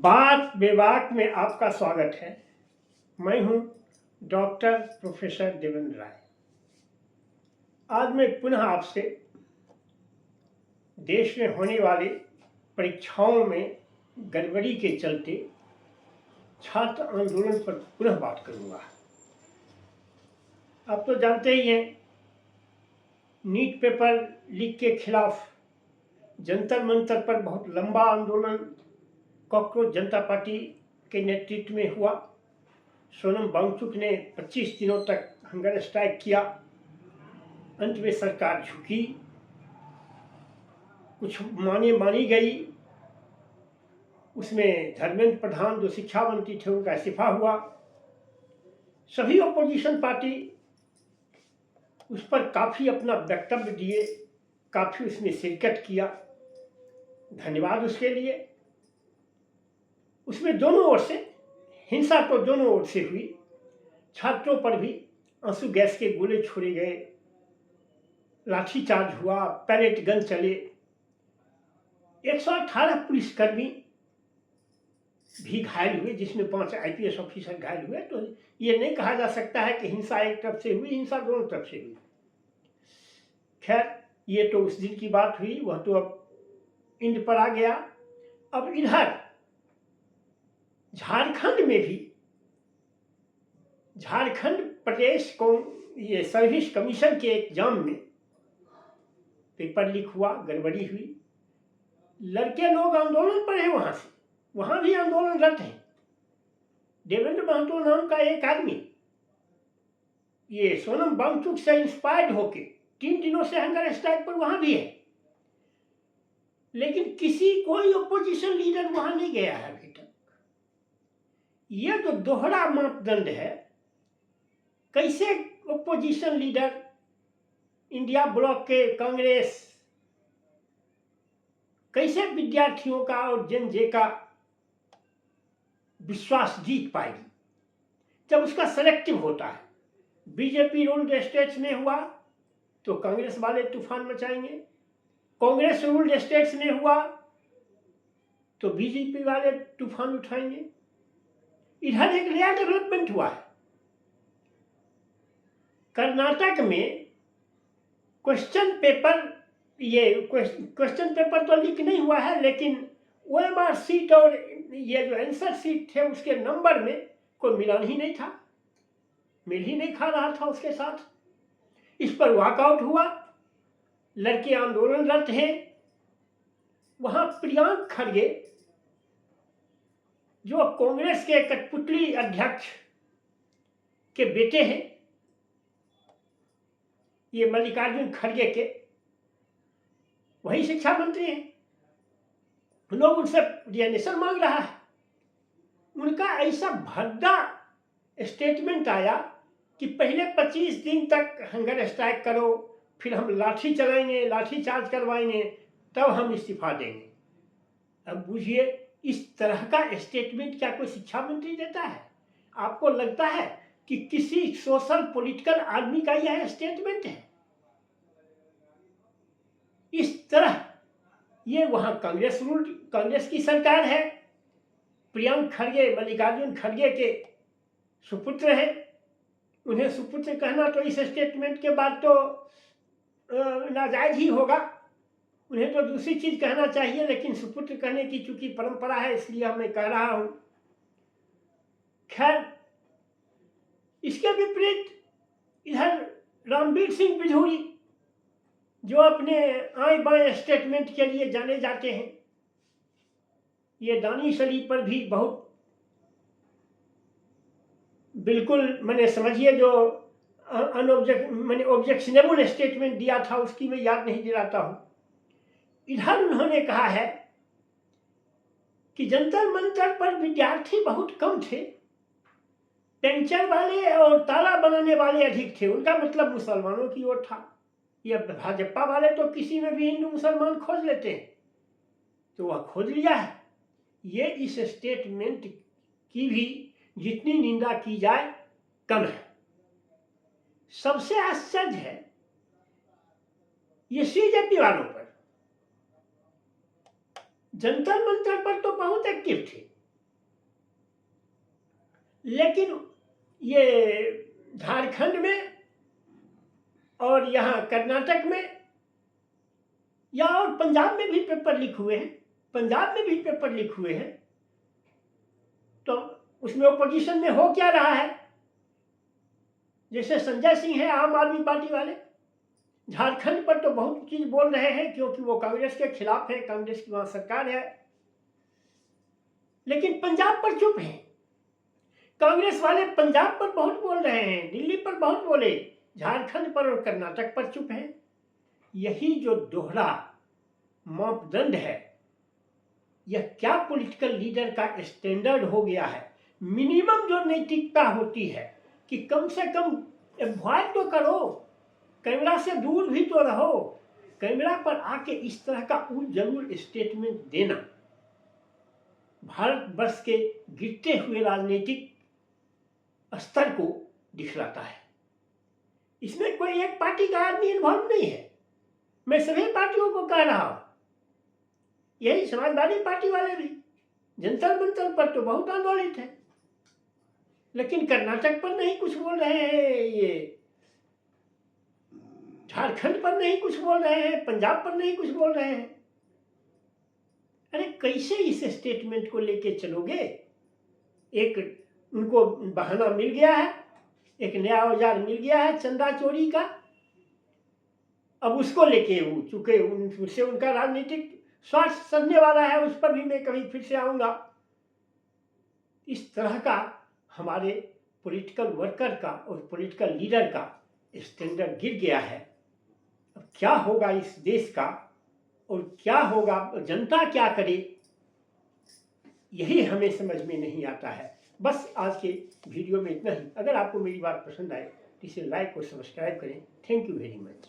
बात बेबाक में आपका स्वागत है। मैं हूं डॉक्टर प्रोफेसर देवेंद्र राय। आज मैं पुनः आपसे देश में होने वाले परीक्षाओं में गड़बड़ी के चलते छात्र आंदोलन पर पुनः बात करूंगा। आप तो जानते ही हैं, नीट पेपर लीक के खिलाफ जंतर मंतर पर बहुत लंबा आंदोलन कॉकरोच जनता पार्टी के नेतृत्व में हुआ। सोनम वांगचुक ने 25 दिनों तक हंगर स्ट्राइक किया। अंत में सरकार झुकी, कुछ मानी गई। उसमें धर्मेंद्र प्रधान जो शिक्षा मंत्री थे उनका इस्तीफा हुआ। सभी अपोजिशन पार्टी उस पर काफ़ी अपना वक्तव्य दिए, काफ़ी उसमें शिरकत किया। धन्यवाद उसके लिए। उसमें दोनों ओर से हिंसा तो दोनों ओर से हुई। छात्रों पर भी आंसू गैस के गोले छोड़े गए, लाठीचार्ज हुआ, पैलेट गन चले। 118 पुलिसकर्मी भी घायल हुए, जिसमें 5 IPS ऑफिसर घायल हुए। तो ये नहीं कहा जा सकता है कि हिंसा एक तरफ से हुई, हिंसा दोनों तरफ से हुई। खैर, ये तो उस दिन की बात हुई, वह तो अब इंड पर आ गया। अब इधर झारखंड में भी झारखंड प्रदेश को ये सर्विस कमीशन के एग्जाम में पेपर लीक हुआ, गड़बड़ी हुई। लड़के लोग आंदोलन पर हैं, वहां भी आंदोलनरत हैं। देवेंद्र महतो नाम का एक आदमी ये सोनम वांगचुक से इंस्पायर्ड होके 3 दिनों से हंगर स्ट्राइक पर वहां भी है, लेकिन कोई ओपोजिशन लीडर वहां नहीं गया है अभी तक। यह जो दोहरा मापदंड है, कैसे ओपोजिशन लीडर इंडिया ब्लॉक के कांग्रेस कैसे विद्यार्थियों का और जनजे का विश्वास जीत पाएगी जब उसका सेलेक्टिव होता है। बीजेपी रूल्ड स्टेट्स में हुआ तो कांग्रेस वाले तूफान मचाएंगे, कांग्रेस रूल्ड स्टेट्स में हुआ तो बीजेपी वाले तूफान उठाएंगे। इधर एक नया डेवलपमेंट हुआ है। कर्नाटक में क्वेश्चन पेपर तो लीक नहीं हुआ है, लेकिन OMR सीट और ये जो आंसर सीट थे उसके नंबर में कोई मिलान ही नहीं था, मिल ही नहीं खा रहा था उसके साथ। इस पर वॉकआउट हुआ, लड़के आंदोलनरत हैं। वहां प्रियंक खड़गे जो कांग्रेस के कठपुतली अध्यक्ष के बेटे हैं, ये मल्लिकार्जुन खड़गे के वही शिक्षा मंत्री हैं, लोग उनसे रिजाइनेशन मांग रहा है। उनका ऐसा भद्दा स्टेटमेंट आया कि पहले 25 दिन तक हंगर स्ट्राइक करो, फिर हम लाठी चलाएंगे, लाठी चार्ज करवाएंगे, तब हम इस्तीफा देंगे। अब बुझिए, इस तरह का स्टेटमेंट क्या कोई शिक्षा मंत्री देता है? आपको लगता है कि किसी सोशल पॉलिटिकल आदमी का यह स्टेटमेंट है? इस तरह ये वहां कांग्रेस की सरकार है। प्रियंक खड़गे मल्लिकार्जुन खड़गे के सुपुत्र हैं। उन्हें सुपुत्र कहना तो इस स्टेटमेंट के बाद तो नाजायज ही होगा। उन्हें तो दूसरी चीज कहना चाहिए, लेकिन सुपुत्र कहने की चूंकि परंपरा है इसलिए मैं कह रहा हूं। खैर, इसके विपरीत इधर रणबीर सिंह बिधूरी जो अपने आए बाएं स्टेटमेंट के लिए जाने जाते हैं, ये दानिश अली पर भी बहुत बिल्कुल मैंने समझिए जो ऑब्जेक्शनेबल स्टेटमेंट दिया था उसकी मैं याद नहीं दिलाता हूं। इधर उन्होंने कहा है कि जंतर मंतर पर विद्यार्थी बहुत कम थे, पेंचर वाले और ताला बनाने वाले अधिक थे। उनका मतलब मुसलमानों की ओर था। ये भाजपा वाले तो किसी में भी हिंदू मुसलमान खोज लेते हैं, तो वह खोज लिया है। ये इस स्टेटमेंट की भी जितनी निंदा की जाए कम है। सबसे आश्चर्य है ये CJP वालों पर। जंतर मंतर पर तो बहुत एक्टिव थे, लेकिन ये झारखंड में और यहाँ कर्नाटक में या और पंजाब में भी पेपर लीक हुए हैं, पंजाब में भी पेपर लीक हुए हैं। तो उसमें ओपोजिशन में हो क्या रहा है? जैसे संजय सिंह है आम आदमी पार्टी वाले, झारखंड पर तो बहुत चीज बोल रहे हैं क्योंकि वो कांग्रेस के खिलाफ है, कांग्रेस की वहां सरकार है, लेकिन पंजाब पर चुप है। कांग्रेस वाले पंजाब पर बहुत बोल रहे हैं, दिल्ली पर बहुत बोले, झारखंड पर और कर्नाटक पर चुप है। यही जो दोहरा मापदंड है, यह क्या पॉलिटिकल लीडर का स्टैंडर्ड हो गया है। मिनिमम जो नैतिकता होती है कि कम से कम अवॉइड तो करो, कैमरा से दूर भी तो रहो, कैमरा पर आके इस तरह का जरूर स्टेटमेंट देना भारतवर्ष के गिरते हुए राजनीतिक स्तर को दिखलाता है। इसमें कोई एक पार्टी का आदमी इन्वॉल्व नहीं है, मैं सभी पार्टियों को कह रहा हूं, यही समाजवादी पार्टी वाले भी जंतर मंतर पर तो बहुत आंदोलित है, लेकिन कर्नाटक पर नहीं कुछ बोल रहे हैं, ये झारखंड पर नहीं कुछ बोल रहे हैं, पंजाब पर नहीं कुछ बोल रहे हैं। अरे कैसे इस स्टेटमेंट को लेके चलोगे? एक उनको बहाना मिल गया है, एक नया औजार मिल गया है चंदा चोरी का, अब उसको लेके वो चूंकि उससे उनका राजनीतिक स्वार्थ सधने वाला है, उस पर भी मैं कभी फिर से आऊंगा। इस तरह का हमारे पॉलिटिकल वर्कर का और पॉलिटिकल लीडर का स्टैंडर्ड गिर गया है। अब क्या होगा इस देश का और क्या होगा, जनता क्या करे, यही हमें समझ में नहीं आता है। बस आज के वीडियो में इतना ही। अगर आपको मेरी बात पसंद आए तो इसे लाइक और सब्सक्राइब करें। Thank you very much.